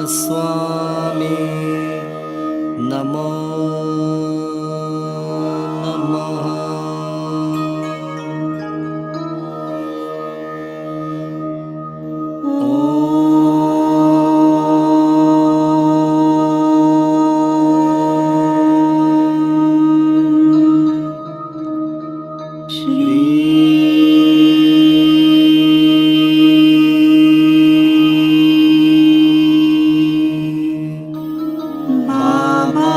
स्वामी नमो नमः। बाबा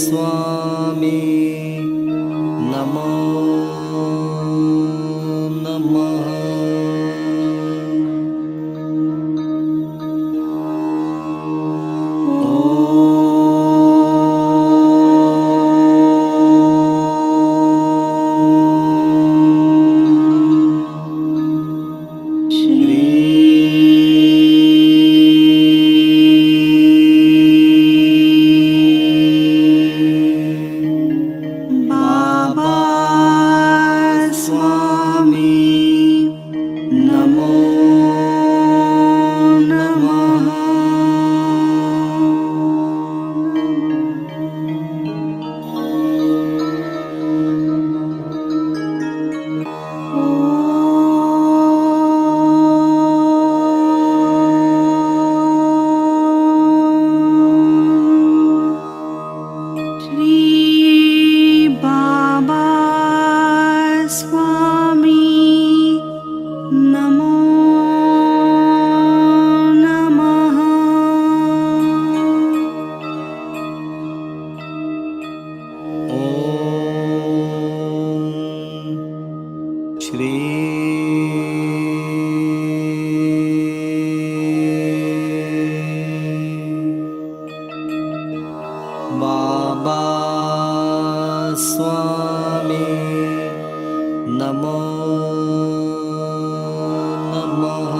स्वामी नमो नमः। बाबा स्वामी नमो नमः।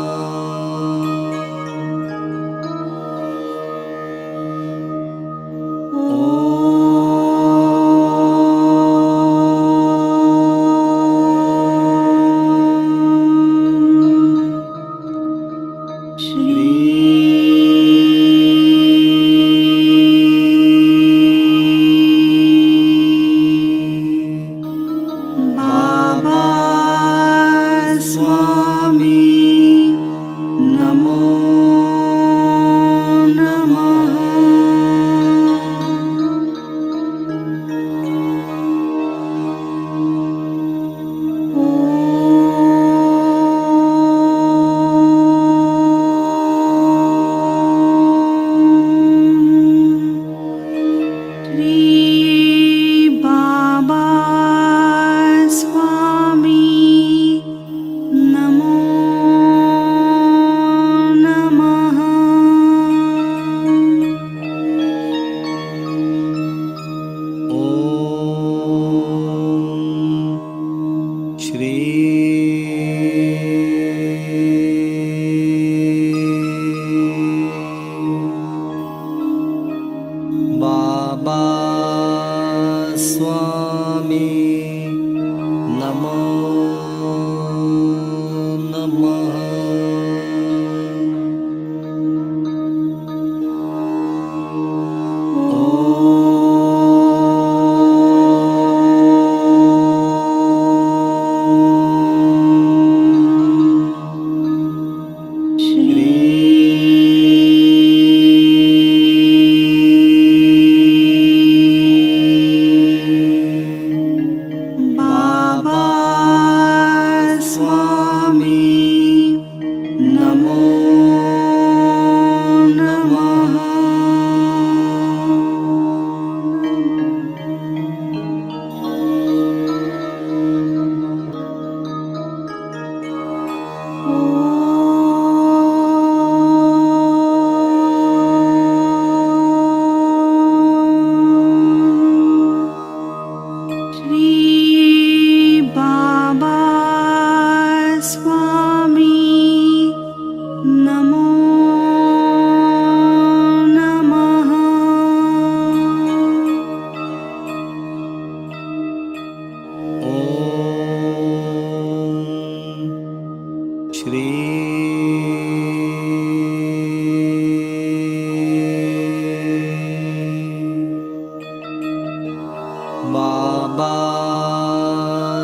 बाबा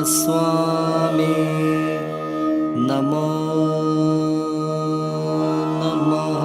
स्वामी नमो नमः।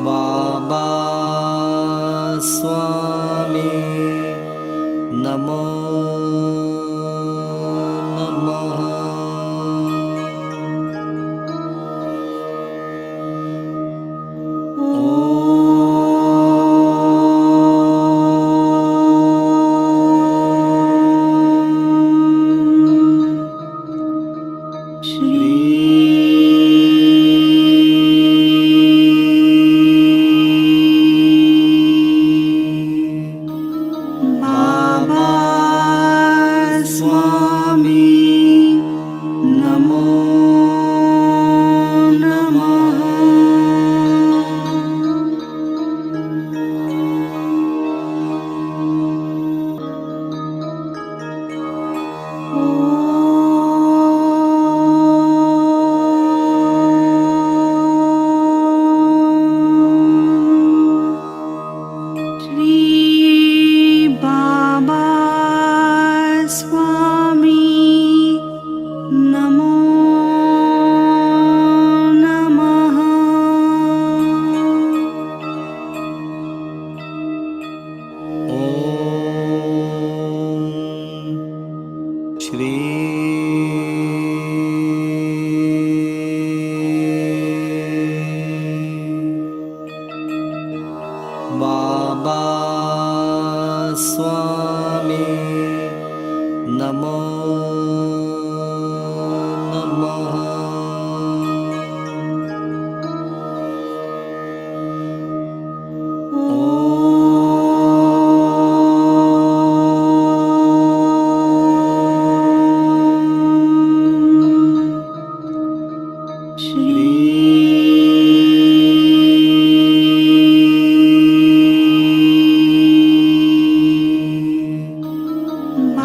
बाबा स्वामी नमो नमः।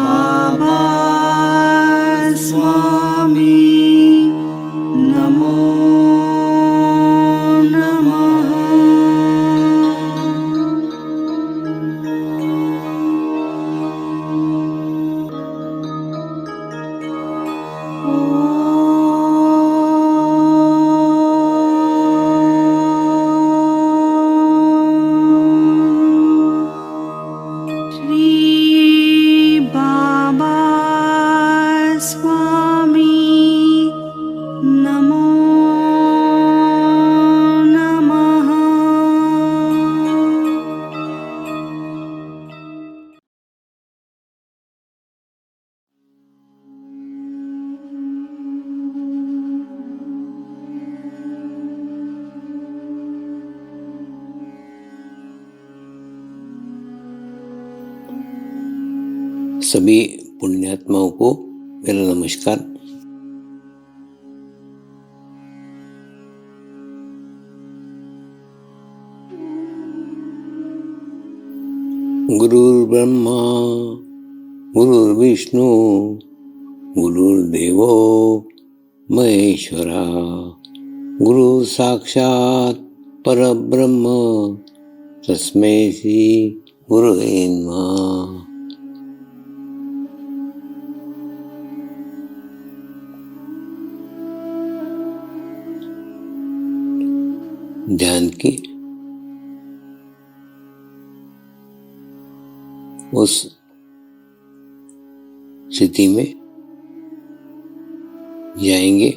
बाबा स्वामी नमो नमः। सभी पुण्यात्माओं को मेरा नमस्कार। गुरुर्ब्रह्मा गुरुर्विष्णु गुरुर्देवो महेश्वरा गुरु साक्षात परब्रह्म तस्मै श्री गुरुवे नमः। ध्यान की उस स्थिति में जाएंगे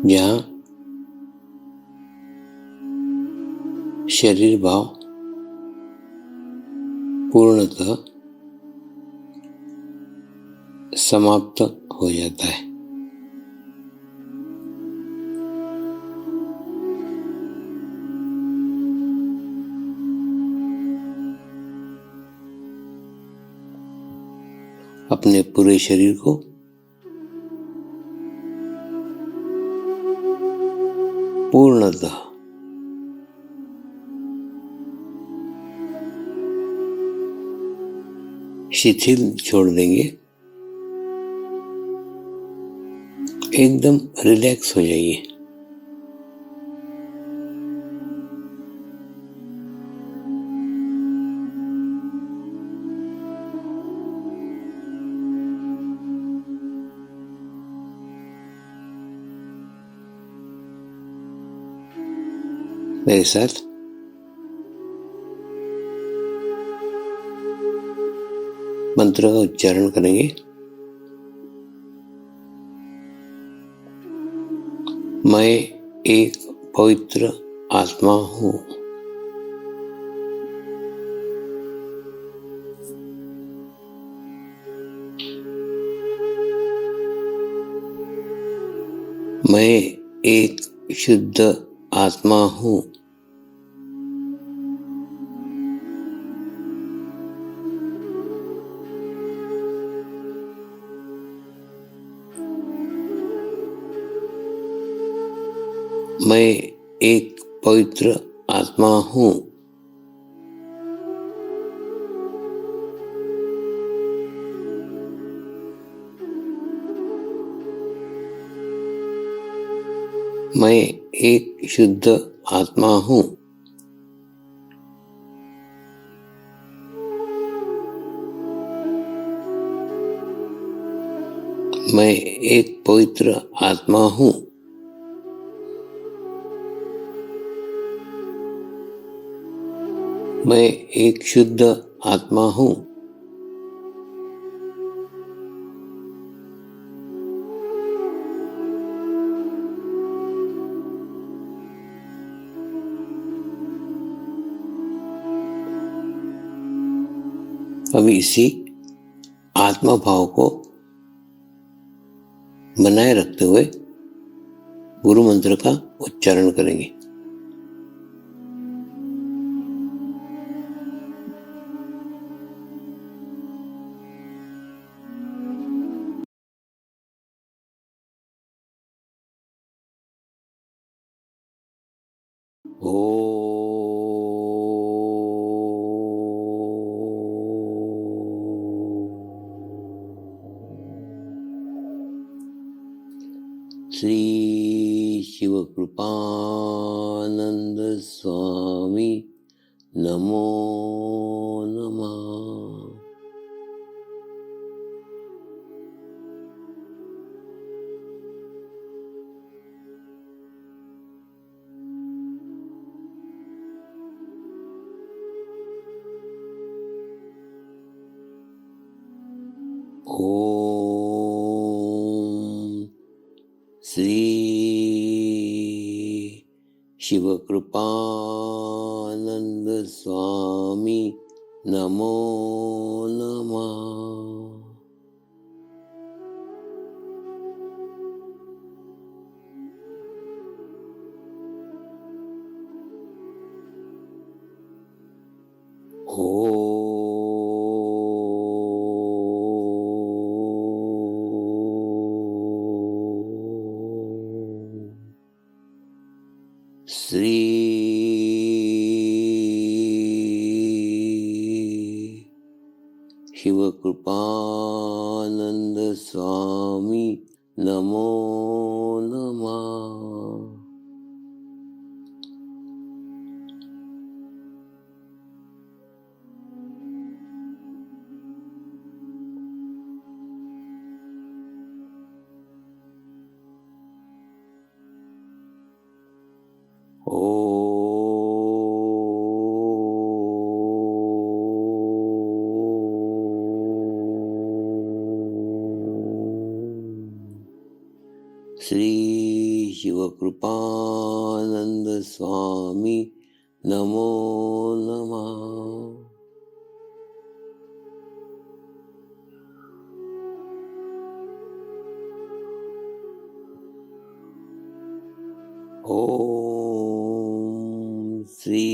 जहाँ शरीर भाव पूर्णतः समाप्त हो जाता है। अपने पूरे शरीर को पूर्णतः शिथिल छोड़ देंगे, एकदम रिलैक्स हो जाइए। मेरे साथ मंत्र का उच्चारण करेंगे। मैं एक पवित्र आत्मा हूँ। मैं एक शुद्ध आत्मा हूँ। मैं एक पवित्र आत्मा हूँ। मैं एक शुद्ध आत्मा हूँ। मैं एक पवित्र आत्मा हूँ। मैं एक शुद्ध आत्मा हूँ। अभी इसी आत्मा भाव को बनाए रखते हुए गुरु मंत्र का उच्चारण करेंगे। श्री शिवकृपानंद स्वामी नमो नमः। ओम श्री शिवकृपानंद स्वामी नमो नमः। श्री शिव कृपानंद स्वामी नमो नमः। श्री शिवकृपानंद स्वामी नमो नमः। ओम श्री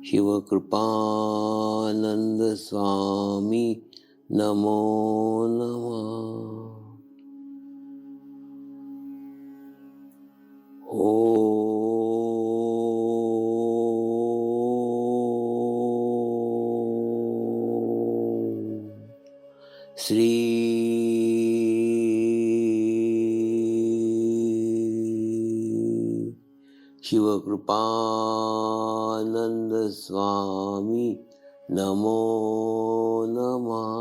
शिवकृपानंद स्वामी नमो नमः। श्री शिवकृपानंद स्वामी नमो नमः।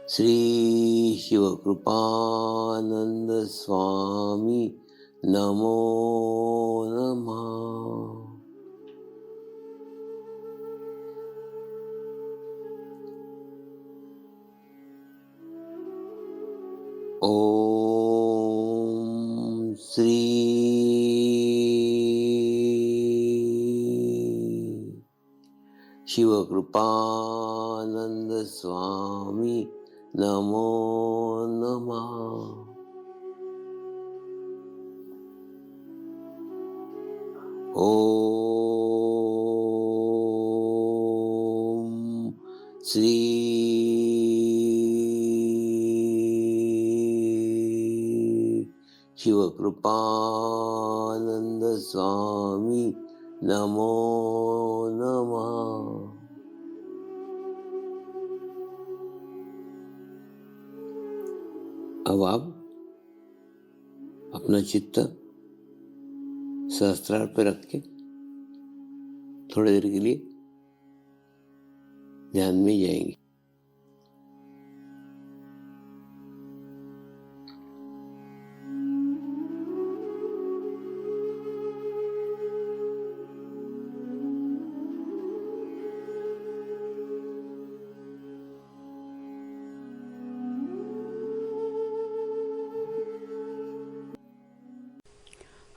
श्री शिवकृपानंद स्वामी नमो नमः। ओम श्री शिवकृपानंद स्वामी नमो नमः। ओम श्री शिवकृपानंद स्वामी नमो नमः। अब आप अपना चित्त सहस्त्रार पर रख के थोड़ी देर के लिए ध्यान में जाएंगे।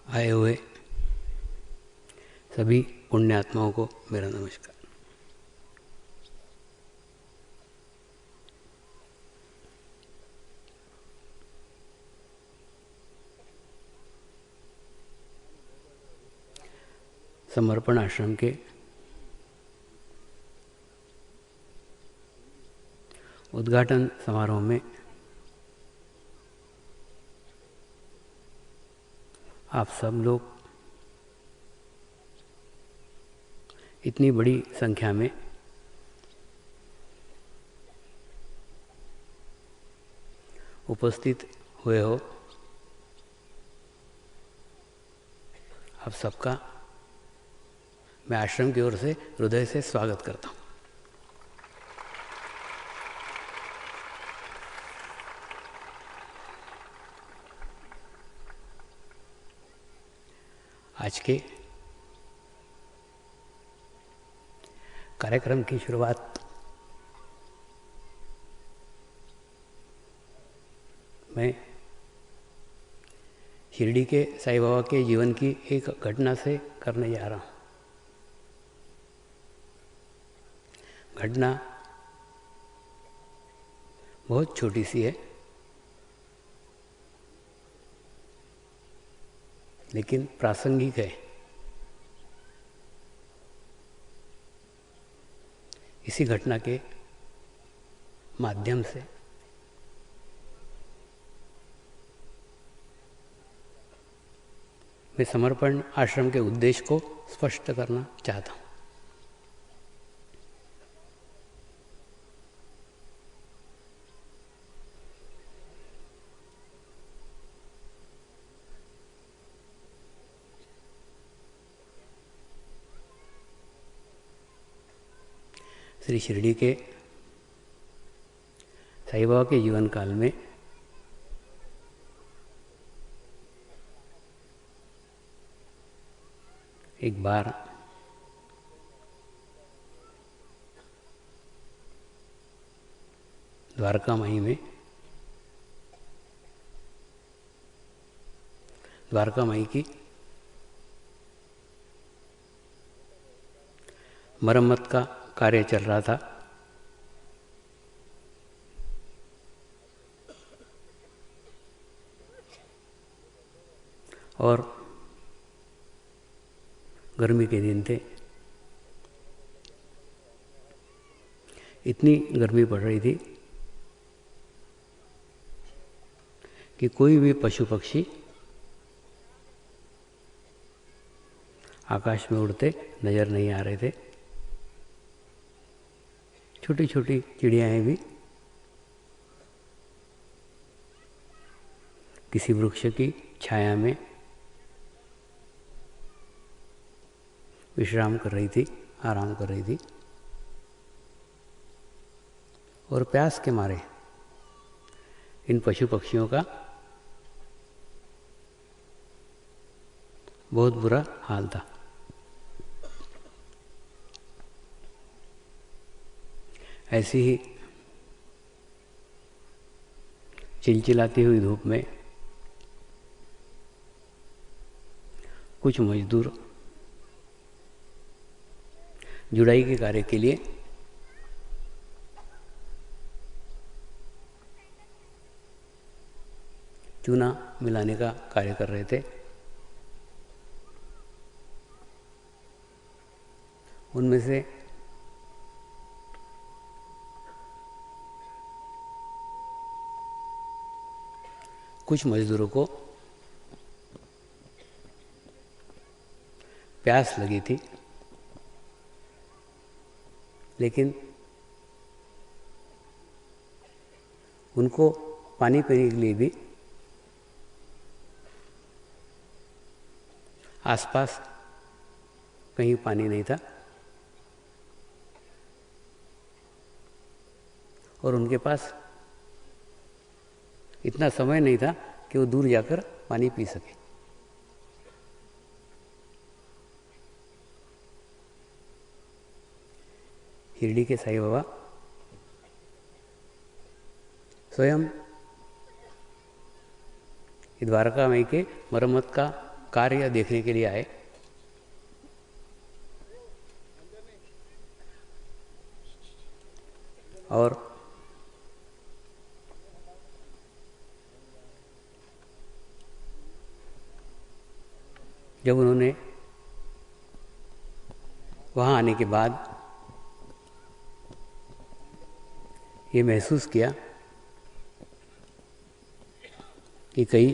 आए हुए सभी पुण्यात्माओं को मेरा नमस्कार। समर्पण आश्रम के उद्घाटन समारोह में आप सब लोग इतनी बड़ी संख्या में उपस्थित हुए हो, आप सबका मैं आश्रम की ओर से हृदय से स्वागत करता हूँ। आज के कार्यक्रम की शुरुआत मैं शिरडी के साईं बाबा के जीवन की एक घटना से करने जा रहा हूँ। घटना बहुत छोटी सी है, लेकिन प्रासंगिक है। इसी घटना के माध्यम से मैं समर्पण आश्रम के उद्देश्य को स्पष्ट करना चाहता हूँ। श्री शिरडी के साईं बाबा के जीवन काल में एक बार द्वारका माई में द्वारका माई की मरम्मत का कार्य चल रहा था। और गर्मी के दिन थे। इतनी गर्मी पड़ रही थी कि कोई भी पशु पक्षी आकाश में उड़ते नज़र नहीं आ रहे थे। छोटी छोटी चिड़ियाएँ भी किसी वृक्ष की छाया में विश्राम कर रही थी, आराम कर रही थी। और प्यास के मारे इन पशु पक्षियों का बहुत बुरा हाल था। ऐसी ही चिलचिलाती हुई धूप में कुछ मजदूर जुड़ाई के कार्य के लिए चूना मिलाने का कार्य कर रहे थे। उनमें से कुछ मजदूरों को प्यास लगी थी, लेकिन उनको पानी पीने के लिए भी आसपास कहीं पानी नहीं था। और उनके पास इतना समय नहीं था कि वो दूर जाकर पानी पी सके। शिरडी के साईं बाबा स्वयं द्वारका माई के मरम्मत का कार्य देखने के लिए आए। और जब उन्होंने वहाँ आने के बाद ये महसूस किया कि कई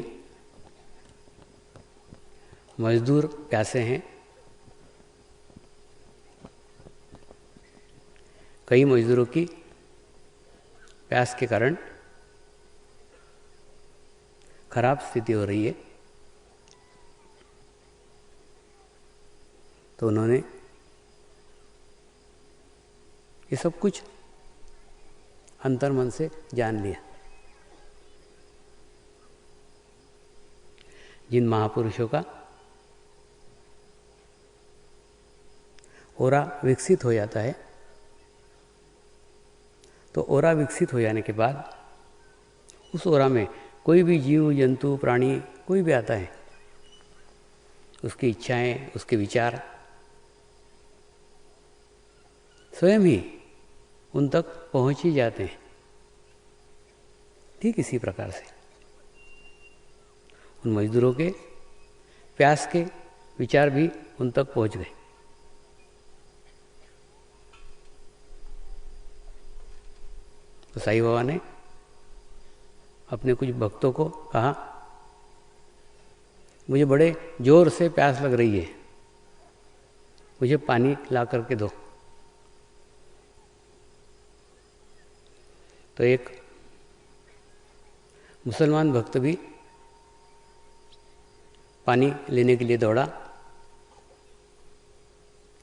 मजदूर प्यासे हैं, कई मजदूरों की प्यास के कारण खराब स्थिति हो रही है, तो उन्होंने ये सब कुछ अंतर्मन से जान लिया। जिन महापुरुषों का ओरा विकसित हो जाता है, तो ओरा विकसित हो जाने के बाद उस ओरा में कोई भी जीव जंतु प्राणी कोई भी आता है, उसकी इच्छाएं, उसके विचार स्वयं ही उन तक पहुंच ही जाते हैं। ठीक इसी प्रकार से उन मजदूरों के प्यास के विचार भी उन तक पहुंच गए। तो साईं बाबा ने अपने कुछ भक्तों को कहा, मुझे बड़े जोर से प्यास लग रही है, मुझे पानी ला करके दो। तो एक मुसलमान भक्त भी पानी लेने के लिए दौड़ा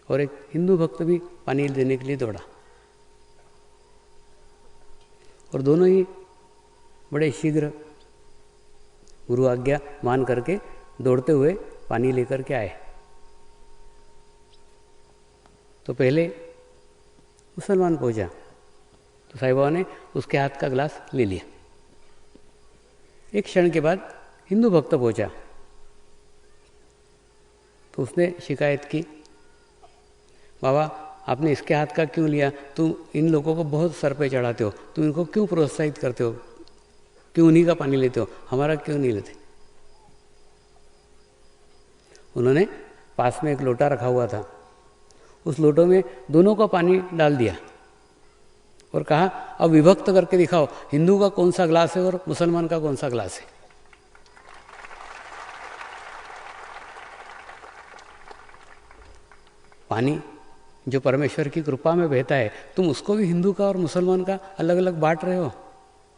और एक हिंदू भक्त भी पानी लेने के लिए दौड़ा, और दोनों ही बड़े शीघ्र गुरु आज्ञा मान करके दौड़ते हुए पानी लेकर के आए। तो पहले मुसलमान पहुंचा तो साईं बाबा ने उसके हाथ का गिलास ले लिया। एक क्षण के बाद हिंदू भक्त पहुंचा तो उसने शिकायत की, बाबा आपने इसके हाथ का क्यों लिया, तुम इन लोगों को बहुत सर पे चढ़ाते हो, तुम इनको क्यों प्रोत्साहित करते हो, क्यों उन्हीं का पानी लेते हो, हमारा क्यों नहीं लेते। उन्होंने पास में एक लोटा रखा हुआ था, उस लोटो में दोनों का पानी डाल दिया और कहा, अब विभक्त करके दिखाओ, हिंदू का कौन सा गिलास है और मुसलमान का कौन सा गिलास है। पानी जो परमेश्वर की कृपा में बहता है, तुम उसको भी हिंदू का और मुसलमान का अलग अलग बांट रहे हो।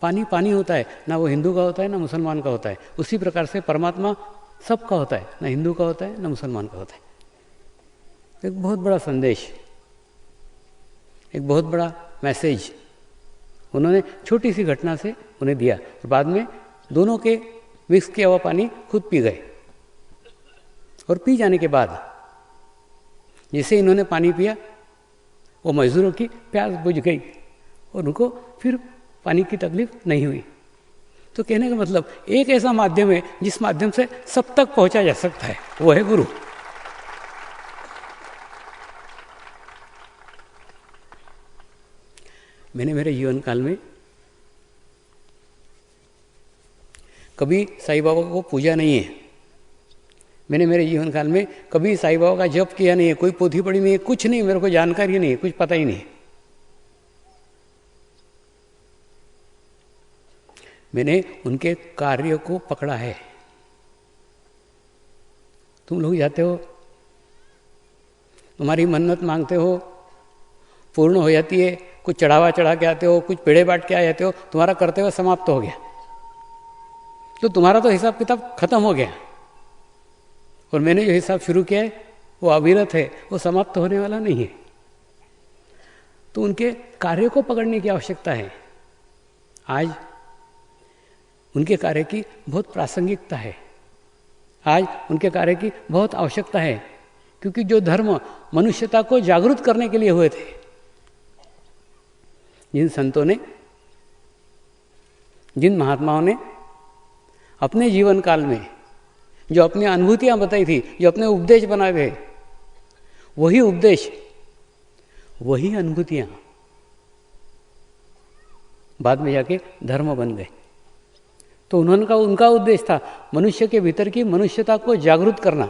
पानी पानी होता है, ना वो हिंदू का होता है ना मुसलमान का होता है। उसी प्रकार से परमात्मा सबका होता है, ना हिंदू का होता है ना मुसलमान का होता है। एक बहुत बड़ा संदेश, एक बहुत बड़ा मैसेज उन्होंने छोटी सी घटना से उन्हें दिया, और बाद में दोनों के मिक्स किया हुआ पानी खुद पी गए। और पी जाने के बाद जैसे इन्होंने पानी पिया, वो मजदूरों की प्यास बुझ गई और उनको फिर पानी की तकलीफ नहीं हुई। तो कहने का मतलब, एक ऐसा माध्यम है जिस माध्यम से सब तक पहुंचा जा सकता है, वो है गुरु। मैंने मेरे जीवन काल में कभी साईं बाबा को पूजा नहीं है, मैंने मेरे जीवन काल में कभी साईं बाबा का जप किया नहीं है, कोई पोथी पढ़ी नहीं है, कुछ नहीं, मेरे को जानकारी नहीं है, कुछ पता ही नहीं। मैंने उनके कार्य को पकड़ा है। तुम लोग जाते हो, तुम्हारी मन्नत मांगते हो, पूर्ण हो जाती है, कुछ चढ़ावा चढ़ा के आते हो, कुछ पेड़े बांट के आ जाते हो, तुम्हारा कर्तव्य समाप्त हो गया, तो तुम्हारा तो हिसाब किताब खत्म हो गया। और मैंने जो हिसाब शुरू किया है वो अविरत है, वो समाप्त होने वाला नहीं है। तो उनके कार्य को पकड़ने की आवश्यकता है। आज उनके कार्य की बहुत प्रासंगिकता है, आज उनके कार्य की बहुत आवश्यकता है, क्योंकि जो धर्म मनुष्यता को जागरूक करने के लिए हुए थे, जिन संतों ने, जिन महात्माओं ने अपने जीवन काल में जो अपनी अनुभूतियां बताई थी, जो अपने उपदेश बनाए थे, वही उपदेश, वही अनुभूतियां बाद में जाके धर्म बन गए। तो उनका उद्देश्य था मनुष्य के भीतर की मनुष्यता को जागरूक करना,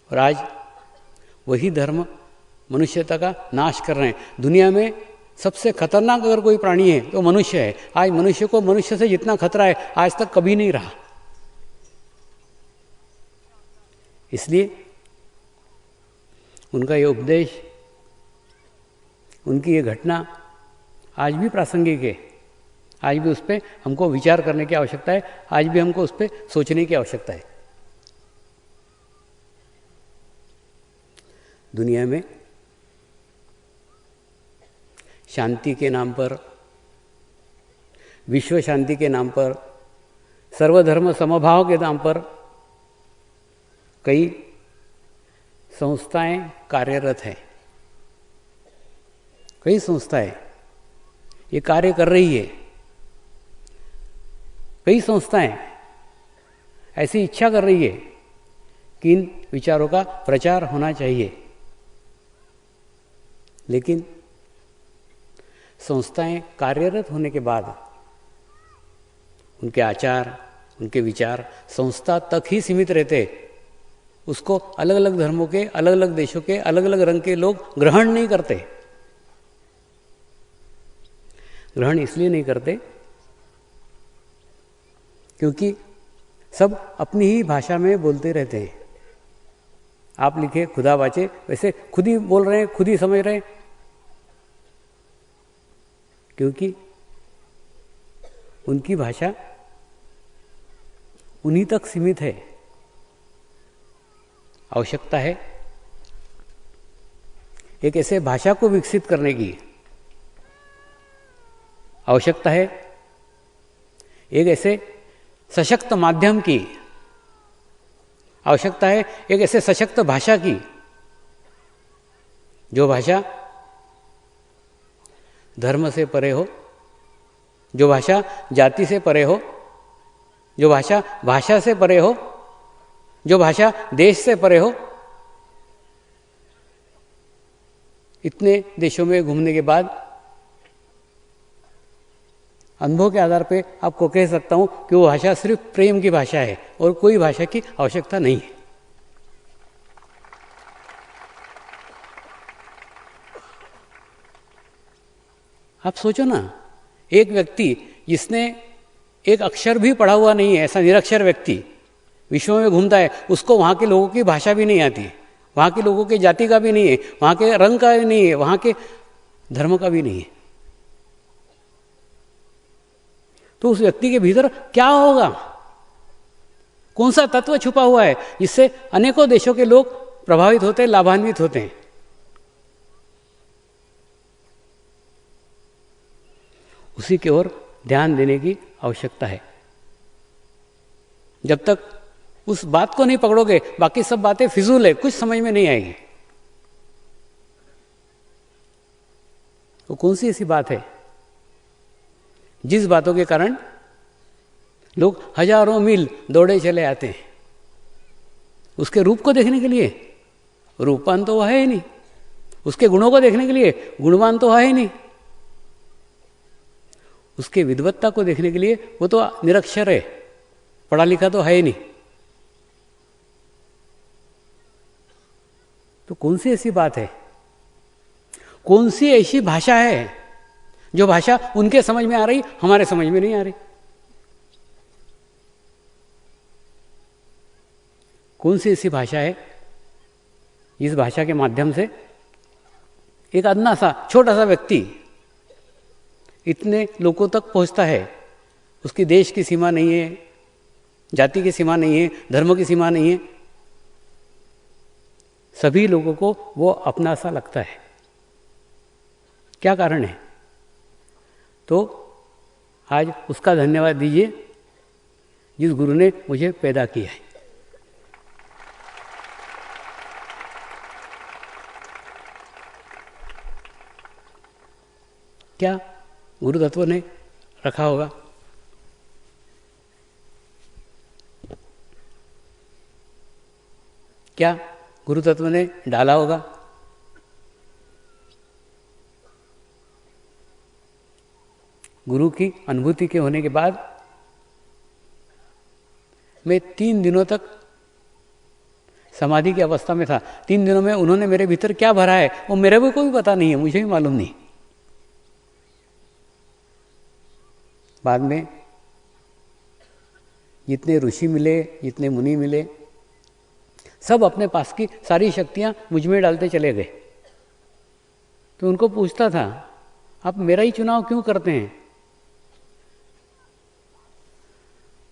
और आज वही धर्म मनुष्यता का नाश कर रहे हैं। दुनिया में सबसे खतरनाक अगर कोई प्राणी है तो मनुष्य है। आज मनुष्य को मनुष्य से जितना खतरा है आज तक कभी नहीं रहा। इसलिए उनका ये उपदेश, उनकी ये घटना आज भी प्रासंगिक है। आज भी उस पर हमको विचार करने की आवश्यकता है, आज भी हमको उस पर सोचने की आवश्यकता है। दुनिया में शांति के नाम पर, विश्व शांति के नाम पर, सर्वधर्म समभाव के नाम पर कई संस्थाएं कार्यरत हैं। कई संस्थाएं ये कार्य कर रही है। कई संस्थाएं ऐसी इच्छा कर रही है कि इन विचारों का प्रचार होना चाहिए, लेकिन संस्थाएं कार्यरत होने के बाद उनके आचार, उनके विचार संस्था तक ही सीमित रहते। उसको अलग अलग धर्मों के, अलग अलग देशों के, अलग अलग रंग के लोग ग्रहण नहीं करते। ग्रहण इसलिए नहीं करते क्योंकि सब अपनी ही भाषा में बोलते रहते हैं। आप लिखे खुदा वाचे, वैसे खुद ही बोल रहे हैं, खुद ही समझ रहे हैं, क्योंकि उनकी भाषा उन्हीं तक सीमित है। आवश्यकता है एक ऐसे भाषा को विकसित करने की, आवश्यकता है एक ऐसे सशक्त माध्यम की, आवश्यकता है एक ऐसे सशक्त भाषा की, जो भाषा धर्म से परे हो, जो भाषा जाति से परे हो, जो भाषा भाषा से परे हो, जो भाषा देश से परे हो। इतने देशों में घूमने के बाद अनुभव के आधार पे आपको कह सकता हूं कि वो भाषा सिर्फ प्रेम की भाषा है और कोई भाषा की आवश्यकता नहीं है। आप सोचो ना, एक व्यक्ति जिसने एक अक्षर भी पढ़ा हुआ नहीं है, ऐसा निरक्षर व्यक्ति विश्व में घूमता है, उसको वहाँ के लोगों की भाषा भी नहीं आती, वहाँ के लोगों के जाति का भी नहीं है, वहाँ के रंग का भी नहीं है, वहाँ के धर्म का भी नहीं है। तो उस व्यक्ति के भीतर क्या होगा? कौन सा तत्व छुपा हुआ है जिससे अनेकों देशों के लोग प्रभावित होते हैं, लाभान्वित होते हैं? उसी की ओर ध्यान देने की आवश्यकता है। जब तक उस बात को नहीं पकड़ोगे, बाकी सब बातें फिजूल है, कुछ समझ में नहीं आएगी। वो कौन सी ऐसी बात है जिस बातों के कारण लोग हजारों मील दौड़े चले आते हैं? उसके रूप को देखने के लिए रूपवान तो वह है ही नहीं, उसके गुणों को देखने के लिए गुणवान तो है ही नहीं, उसके विद्वत्ता को देखने के लिए वो तो निरक्षर है, पढ़ा लिखा तो है ही नहीं। तो कौन सी ऐसी बात है, कौन सी ऐसी भाषा है जो भाषा उनके समझ में आ रही, हमारे समझ में नहीं आ रही? कौन सी ऐसी भाषा है इस भाषा के माध्यम से एक अदना सा छोटा सा व्यक्ति इतने लोगों तक पहुंचता है? उसकी देश की सीमा नहीं है, जाति की सीमा नहीं है, धर्म की सीमा नहीं है, सभी लोगों को वो अपना सा लगता है। क्या कारण है? तो आज उसका धन्यवाद दीजिए जिस गुरु ने मुझे पैदा किया है। क्या गुरु तत्व ने रखा होगा? क्या गुरु तत्व ने डाला होगा? गुरु की अनुभूति के होने के बाद मैं 3 दिनों तक समाधि की अवस्था में था। 3 दिनों में उन्होंने मेरे भीतर क्या भरा है वो मेरे को भी पता नहीं है, मुझे भी मालूम नहीं। बाद में जितने ऋषि मिले, जितने मुनि मिले, सब अपने पास की सारी शक्तियां मुझ में डालते चले गए। तो उनको पूछता था, आप मेरा ही चुनाव क्यों करते हैं?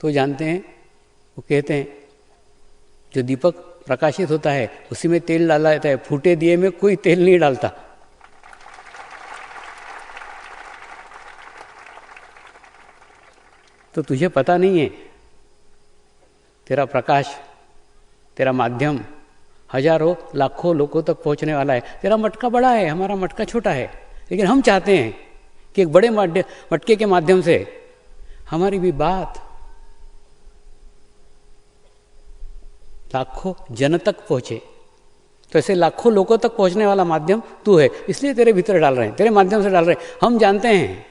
तो जानते हैं, वो कहते हैं जो दीपक प्रकाशित होता है उसी में तेल डाला जाता है, फूटे दिए में कोई तेल नहीं डालता। तो तुझे पता नहीं है, तेरा प्रकाश, तेरा माध्यम हजारों लाखों लोगों तक पहुंचने वाला है। तेरा मटका बड़ा है, हमारा मटका छोटा है, लेकिन हम चाहते हैं कि एक बड़े मटके के माध्यम से हमारी भी बात लाखों जन तक पहुंचे। तो ऐसे लाखों लोगों तक पहुंचने वाला माध्यम तू है, इसलिए तेरे भीतर डाल रहे हैं, तेरे माध्यम से डाल रहे हैं। हम जानते हैं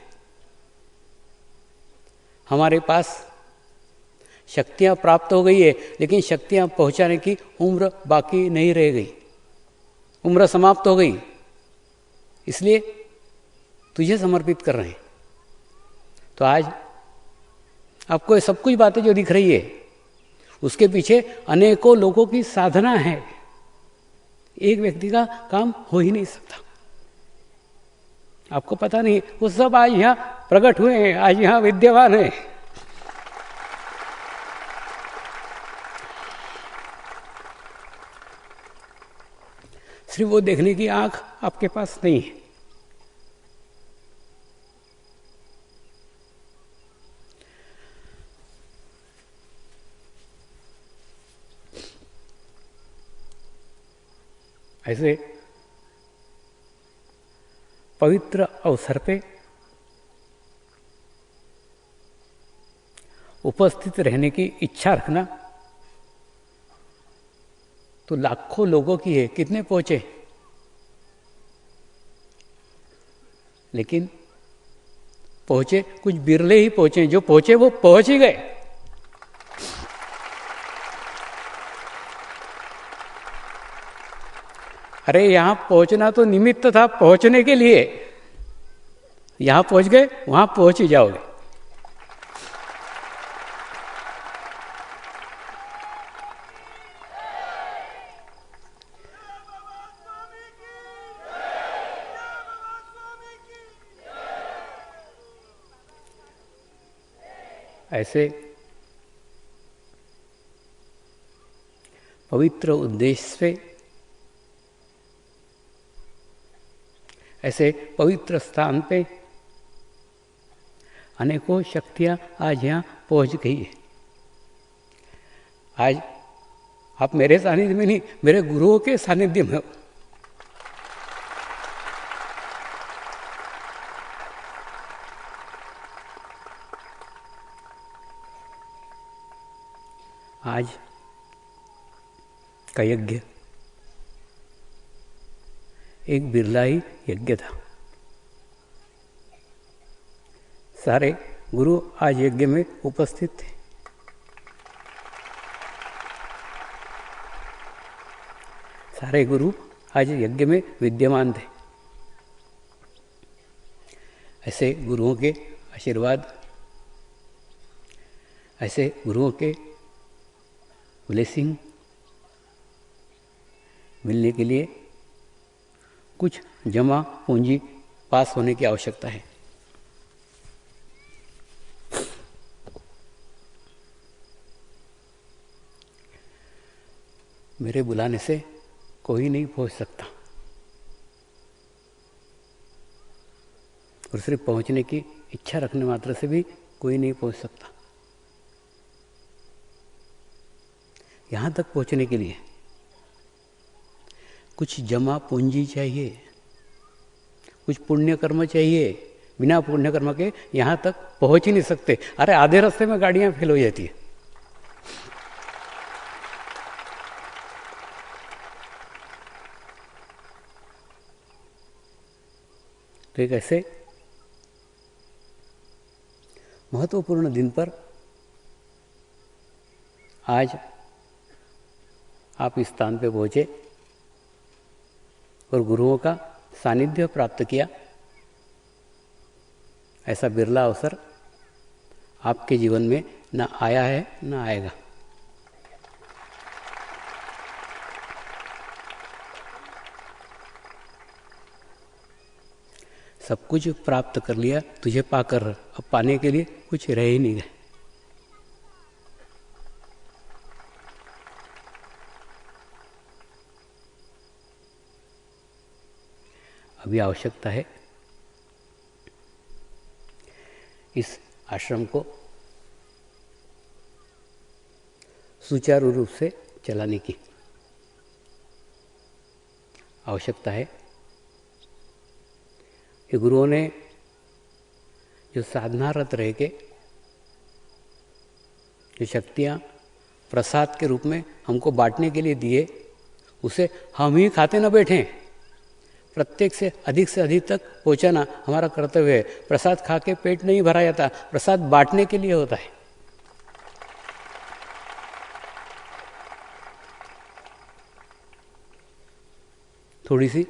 हमारे पास शक्तियां प्राप्त हो गई है, लेकिन शक्तियां पहुंचाने की उम्र बाकी नहीं रह गई, उम्र समाप्त हो गई, इसलिए तुझे समर्पित कर रहे हैं। तो आज आपको ये सब कुछ बातें जो दिख रही है उसके पीछे अनेकों लोगों की साधना है। एक व्यक्ति का काम हो ही नहीं सकता। आपको पता नहीं, वो सब आज यहाँ प्रकट हुए हैं, आज यहाँ विद्यमान है। सिर्फ वो देखने की आंख आपके पास नहीं है। ऐसे पवित्र अवसर पे उपस्थित रहने की इच्छा रखना तो लाखों लोगों की है। कितने पहुंचे, लेकिन पहुंचे कुछ बिरले ही पहुंचे। जो पहुंचे वो पहुंच ही गए। अरे यहां पहुंचना तो निमित्त था पहुंचने के लिए। यहां पहुंच गए, वहां पहुंच ही जाओगे। ऐसे पवित्र उद्देश्य से, ऐसे पवित्र स्थान पे अनेकों शक्तियां आज यहाँ पहुंच गई है। आज आप मेरे सानिध्य में नहीं, मेरे गुरुओं के सानिध्य में हो। आज का यज्ञ एक बिरला ही यज्ञ था। सारे गुरु आज यज्ञ में उपस्थित थे। सारे गुरु आज यज्ञ में विद्यमान थे। ऐसे गुरुओं के आशीर्वाद, ऐसे गुरुओं के ब्लेसिंग मिलने के लिए कुछ जमा पूंजी पास होने की आवश्यकता है। मेरे बुलाने से कोई नहीं पहुंच सकता, और सिर्फ पहुंचने की इच्छा रखने मात्र से भी कोई नहीं पहुंच सकता। यहां तक पहुंचने के लिए कुछ जमा पूंजी चाहिए, कुछ पुण्य कर्म चाहिए। बिना पुण्य कर्म के यहां तक पहुंच ही नहीं सकते। अरे आधे रास्ते में गाड़ियां फेल हो जाती है। तो एक ऐसे महत्वपूर्ण दिन पर आज आप इस स्थान पे पहुंचे और गुरुओं का सानिध्य प्राप्त किया। ऐसा बिरला अवसर आपके जीवन में न आया है न आएगा। सब कुछ प्राप्त कर लिया तुझे पाकर, अब पाने के लिए कुछ रह ही नहीं गए। अभी आवश्यकता है इस आश्रम को सुचारू रूप से चलाने की। आवश्यकता है कि गुरुओं ने जो साधनारत रह के जो शक्तियाँ प्रसाद के रूप में हमको बांटने के लिए दिए, उसे हम ही खाते न बैठें। प्रत्येक से अधिक तक पहुंचाना हमारा कर्तव्य है। प्रसाद खा के पेट नहीं भरा जाता, प्रसाद बांटने के लिए होता है। थोड़ी सी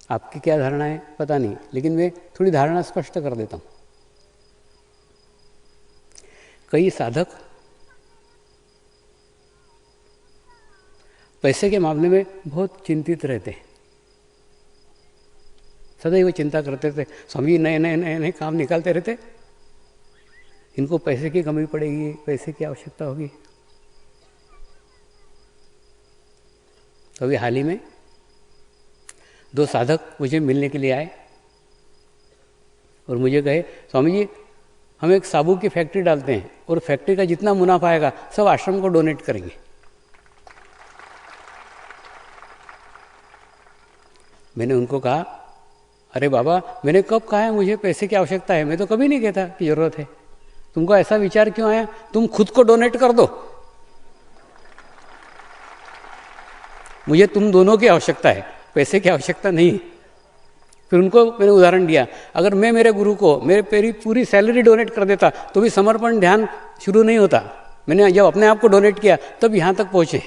आपकी क्या धारणा है पता नहीं, लेकिन मैं थोड़ी धारणा स्पष्ट कर देता हूँ। कई साधक पैसे के मामले में बहुत चिंतित रहते हैं, सदैव चिंता करते थे, स्वामी नए नए नए नए काम निकालते रहते, इनको पैसे की कमी पड़ेगी, पैसे की आवश्यकता होगी। तो अभी हाल ही में 2 साधक मुझे मिलने के लिए आए और मुझे कहे, स्वामी जी हम एक साबु की फैक्ट्री डालते हैं और फैक्ट्री का जितना मुनाफा आएगा सब आश्रम को डोनेट करेंगे। मैंने उनको कहा, अरे बाबा मैंने कब कहा है मुझे पैसे की आवश्यकता है? मैं तो कभी नहीं कहता कि ज़रूरत है। तुमको ऐसा विचार क्यों आया? तुम खुद को डोनेट कर दो, मुझे तुम दोनों की आवश्यकता है, पैसे की आवश्यकता नहीं। फिर उनको मैंने उदाहरण दिया, अगर मैं मेरे गुरु को मेरी पूरी सैलरी डोनेट कर देता तो भी समर्पण ध्यान शुरू नहीं होता। मैंने जब अपने आप को डोनेट किया तब यहाँ तक पहुँचे।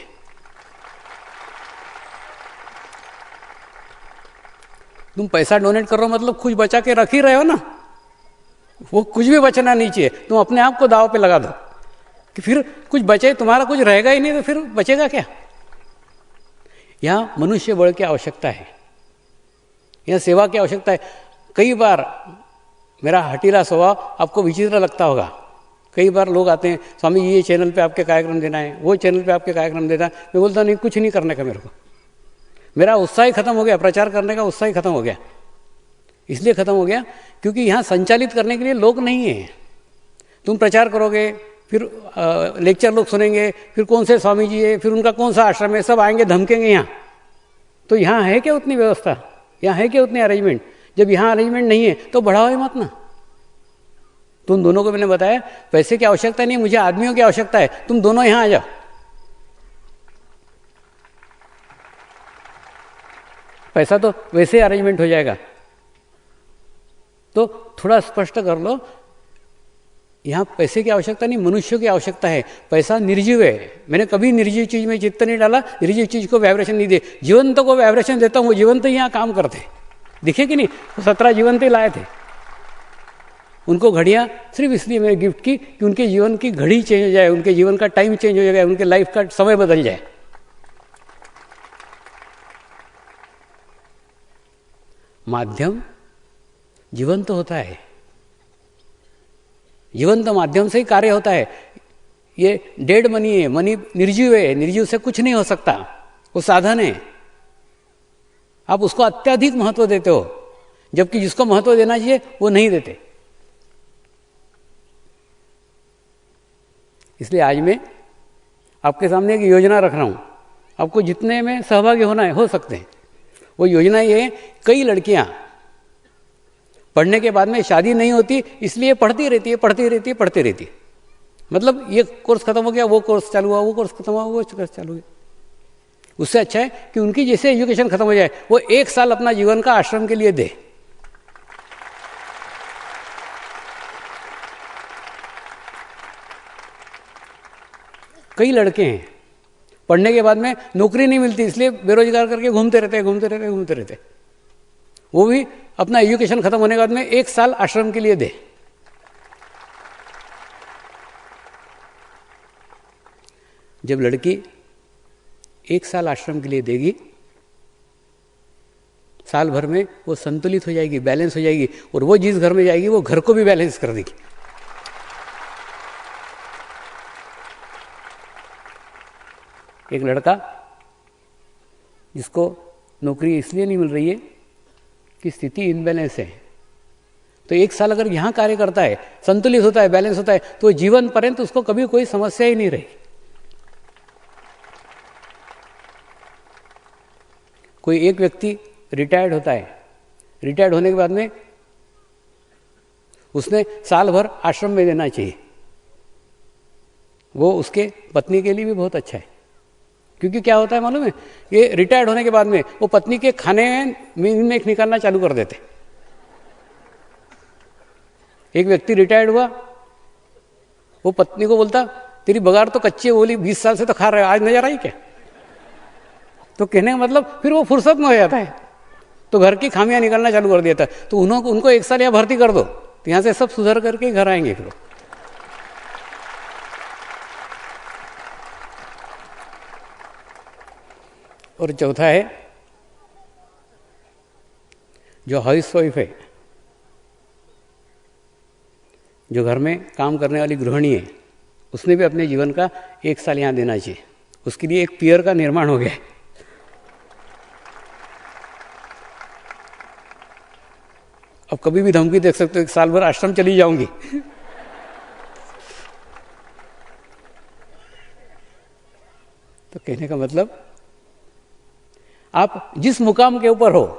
तुम पैसा डोनेट कर रहे हो मतलब कुछ बचा के रख ही रहे हो ना, वो कुछ भी बचना नहीं चाहिए। तुम अपने आप को दाव पे लगा दो कि फिर कुछ बचे, तुम्हारा कुछ रहेगा ही नहीं तो फिर बचेगा क्या? यहाँ मनुष्य बल की आवश्यकता है, यहाँ सेवा की आवश्यकता है। कई बार मेरा हठीला स्वभाव आपको विचित्र लगता होगा। कई बार लोग आते हैं, स्वामी ये चैनल पे आपके कार्यक्रम देना है, वो चैनल पे आपके कार्यक्रम देना है। मैं बोलता नहीं, कुछ नहीं करने का मेरे को, मेरा उत्साह ही खत्म हो गया, प्रचार करने का उत्साह ही खत्म हो गया। इसलिए खत्म हो गया क्योंकि यहाँ संचालित करने के लिए लोग नहीं हैं। तुम प्रचार करोगे, फिर लेक्चर लोग सुनेंगे, फिर कौन से स्वामी जी है, फिर उनका कौन सा आश्रम है, सब आएंगे धमकेंगे यहाँ। तो यहाँ है क्या उतनी व्यवस्था, यहाँ है क्या उतनी अरेंजमेंट? जब यहाँ अरेंजमेंट नहीं है तो बढ़ाओ ही मत ना। तुम दोनों को मैंने बताया पैसे की आवश्यकता नहीं, मुझे आदमियों की आवश्यकता है, तुम दोनों यहाँ आ जाओ। पैसा तो वैसे ही अरेंजमेंट हो जाएगा। तो थोड़ा स्पष्ट कर लो, यहाँ पैसे की आवश्यकता नहीं, मनुष्यों की आवश्यकता है। पैसा निर्जीव है, मैंने कभी निर्जीव चीज में चित्त नहीं डाला, निर्जीव चीज को वाइब्रेशन नहीं दे। जीवंत को वाइब्रेशन देता हूँ, वो जीवंत ही यहाँ काम करते, दिखे कि नहीं? 17 जीवंत ही लाए थे। उनको घड़ियाँ सिर्फ इसलिए मैंने गिफ्ट की कि उनके जीवन की घड़ी चेंज हो जाए, उनके जीवन का टाइम चेंज हो जाए, उनके लाइफ का समय बदल जाए। माध्यम जीवंत होता है, जीवंत माध्यम से ही कार्य होता है। ये डेड मनी है, मनी निर्जीव है, निर्जीव से कुछ नहीं हो सकता, वो साधन है। आप उसको अत्यधिक महत्व देते हो, जबकि जिसको महत्व देना चाहिए वो नहीं देते। इसलिए आज मैं आपके सामने एक योजना रख रहा हूं, आपको जितने में सहभागी होना है हो सकते हैं। वो योजना ये है, कई लड़कियां पढ़ने के बाद में शादी नहीं होती, इसलिए पढ़ती रहती है। मतलब ये कोर्स खत्म हो गया, वो कोर्स चालू हुआ, वो कोर्स खत्म हुआ, वो कोर्स चालू हुआ। उससे अच्छा है कि उनकी जैसे एजुकेशन खत्म हो जाए, वो 1 साल अपना जीवन का आश्रम के लिए दे। कई लड़के हैं पढ़ने के बाद में नौकरी नहीं मिलती, इसलिए बेरोजगार करके घूमते रहते। वो भी अपना एजुकेशन खत्म होने के बाद में 1 साल आश्रम के लिए दे। जब लड़की 1 साल आश्रम के लिए देगी, साल भर में वो संतुलित हो जाएगी, बैलेंस हो जाएगी, और वो जिस घर में जाएगी वो घर को भी बैलेंस कर देगी। एक लड़का जिसको नौकरी इसलिए नहीं मिल रही है कि स्थिति इनबैलेंस है, तो 1 साल अगर यहाँ कार्य करता है, संतुलित होता है, बैलेंस होता है, तो जीवन पर्यंत उसको कभी कोई समस्या ही नहीं रही। कोई एक व्यक्ति रिटायर्ड होता है, रिटायर्ड होने के बाद में उसने साल भर आश्रम में देना चाहिए। वो उसके पत्नी के लिए भी बहुत अच्छा है, क्योंकि क्या होता है मालूम है, ये रिटायर्ड होने के बाद में वो पत्नी के खाने में एक निकालना चालू कर देते। एक व्यक्ति रिटायर्ड हुआ, वो पत्नी को बोलता, तेरी बगार तो कच्ची है, बोली 20 साल से तो खा रहे हो, आज नजर आई क्या? तो कहने का मतलब फिर वो फुर्सत में हो जाता है, तो घर की खामियां निकालना चालू कर दिया था। तो उनको 1 साल यहाँ भर्ती कर दो, तो यहाँ से सब सुधर करके घर आएंगे फिर। और चौथा है, जो हाउसवाइफ है, जो घर में काम करने वाली गृहिणी है, उसने भी अपने जीवन का 1 साल यहाँ देना चाहिए। उसके लिए एक पीयर का निर्माण हो गया है। अब कभी भी धमकी देख सकते हो, 1 साल भर आश्रम चली जाऊंगी। तो कहने का मतलब, आप जिस मुकाम के ऊपर हो,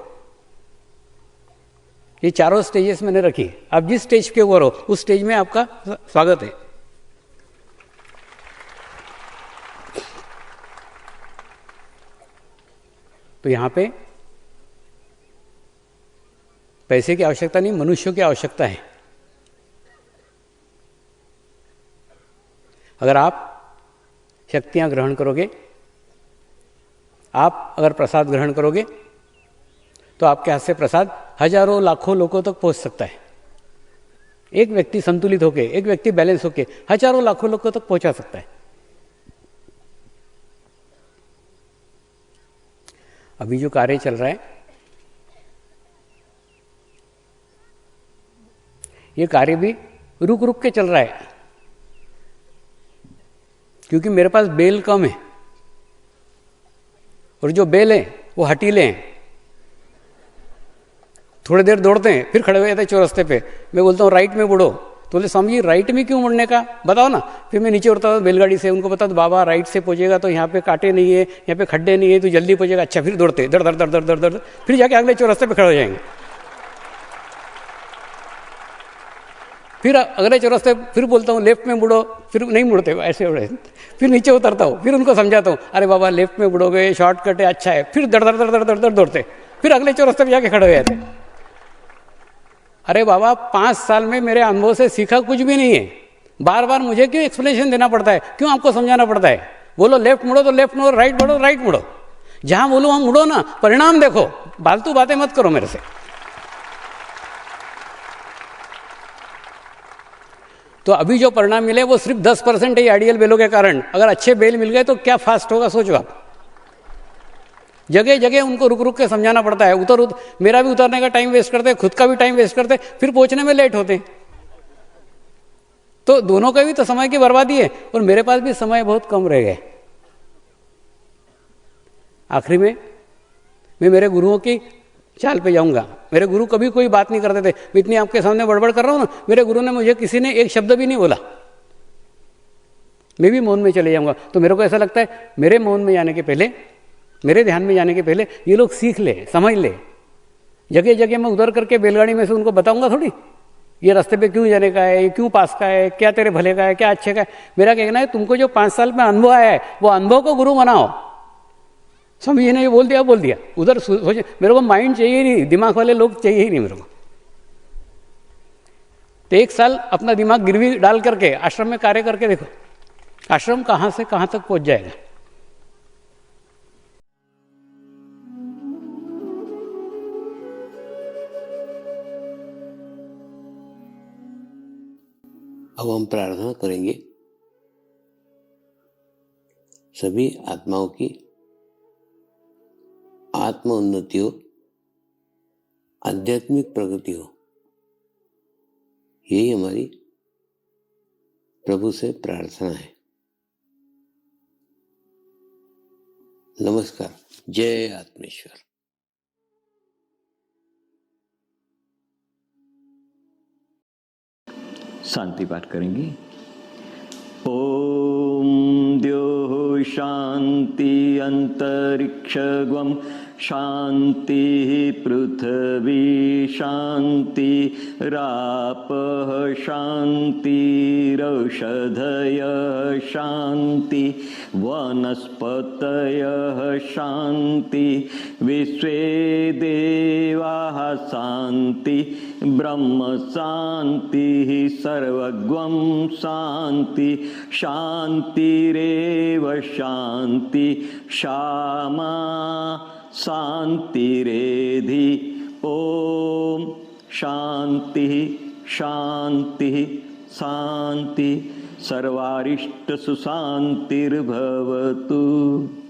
ये चारों स्टेजेस मैंने रखी, आप जिस स्टेज के ऊपर हो उस स्टेज में आपका स्वागत है। तो यहां पे पैसे की आवश्यकता नहीं, मनुष्यों की आवश्यकता है। अगर आप शक्तियां ग्रहण करोगे, आप अगर प्रसाद ग्रहण करोगे, तो आपके हाथ से प्रसाद हजारों लाखों लोगों तक पहुंच सकता है। एक व्यक्ति संतुलित होके, एक व्यक्ति बैलेंस होके हजारों लाखों लोगों तक पहुंचा सकता है। अभी जो कार्य चल रहा है, ये कार्य भी रुक रुक के चल रहा है, क्योंकि मेरे पास बेल कम है, और जो बेल है वो हटीले हैं। थोड़ी देर दौड़ते हैं, फिर खड़े हो जाते हैं चौरस्ते पे। मैं बोलता हूँ राइट में मुड़ो, तो बोले स्वामी जी राइट में क्यों मुड़ने का, बताओ ना। फिर मैं नीचे उतरता हूँ बैलगाड़ी से, उनको बता दो बाबा राइट से पहुंचेगा तो यहाँ पे कांटे नहीं है, यहाँ पे खड्डे नहीं है, तो जल्दी पहुंचेगा। अच्छा, फिर दौड़ते दर दर दर दर दर दर, फिर जाके अगले चौरस्ते पे खड़े हो जाएंगे। फिर अगले चौरस्ते फिर बोलता हूँ लेफ्ट में मुड़ो, फिर नहीं मुड़ते, ऐसे उड़े। फिर नीचे उतरता हूँ, फिर उनको समझाता हूँ, अरे बाबा लेफ्ट में मुड़ोगे, शॉर्टकट है, अच्छा है। फिर दर दर दर दर दर दर दौड़ते, फिर अगले चौरस्ते पे जाके खड़े हो जाते। अरे बाबा 5 साल में मेरे अनुभव से सीखा कुछ भी नहीं है, बार बार मुझे क्यों एक्सप्लेनेशन देना पड़ता है, क्यों आपको समझाना पड़ता है। बोलो लेफ्ट मुड़ो तो लेफ्ट मुड़ो, राइट मुड़ो राइट मुड़ो, जहां बोलो वहां मुड़ो ना, परिणाम देखो, फालतू बातें मत करो मेरे से। तो अभी जो परिणाम मिले वो सिर्फ 10% है आइडियल बेलों के कारण। अगर अच्छे बेल मिल गए तो क्या फास्ट होगा, सोचो आप। जगह जगह उनको रुक रुक के समझाना पड़ता है। मेरा भी उतरने का टाइम वेस्ट करते, खुद का भी टाइम वेस्ट करते, फिर पहुंचने में लेट होते। तो दोनों का भी तो समय की बर्बादी है, और मेरे पास भी समय बहुत कम रह गए। आखिरी में मैं मेरे गुरुओं की चाल पे जाऊंगा। मेरे गुरु कभी कोई बात नहीं करते थे। मैं इतनी आपके सामने बड़बड़ कर रहा हूं ना, मेरे गुरु ने मुझे किसी ने एक शब्द भी नहीं बोला, मैं भी मौन में चले जाऊंगा। तो मेरे को ऐसा लगता है मेरे मौन में जाने के पहले, मेरे ध्यान में जाने के पहले ये लोग सीख ले, समझ ले। जगह जगह मैं उधर करके बैलगाड़ी में से उनको बताऊंगा थोड़ी, ये रास्ते पे क्यों जाने का है, ये क्यों पास का है, क्या तेरे भले का है, क्या अच्छे का है। मेरा कहना है तुमको जो 5 साल में अनुभव आया है, वो अनुभव को गुरु बनाओ। समझिए ने ये बोल दिया, उधर सोचे। मेरे को माइंड चाहिए ही नहीं, दिमाग वाले लोग चाहिए ही नहीं मेरे को। तो 1 साल अपना दिमाग गिरवी डाल करके आश्रम में कार्य करके देखो, आश्रम कहां से कहां तक पहुंच जाएगा। अब हम प्रार्थना करेंगे सभी आत्माओं की आत्म उन्नति हो, आध्यात्मिक प्रगति हो। यही हमारी प्रभु से प्रार्थना है। नमस्कार। जय आत्मेश्वर। शांति पाठ करेंगे। ओम द्योः शांति अंतरिक्षगम शांति पृथ्वी शांति रापः शांतिरौषधयः शांति वनस्पतयः शांति विश्वे देवाः शांति ब्रह्म शांतिः सर्वगं शांति शांतिरेव शांति क्षमा शान्तिरेधि। ॐ शान्तिः शान्तिः शान्ति। सर्वारिष्टसुशान्तिर्भवतु।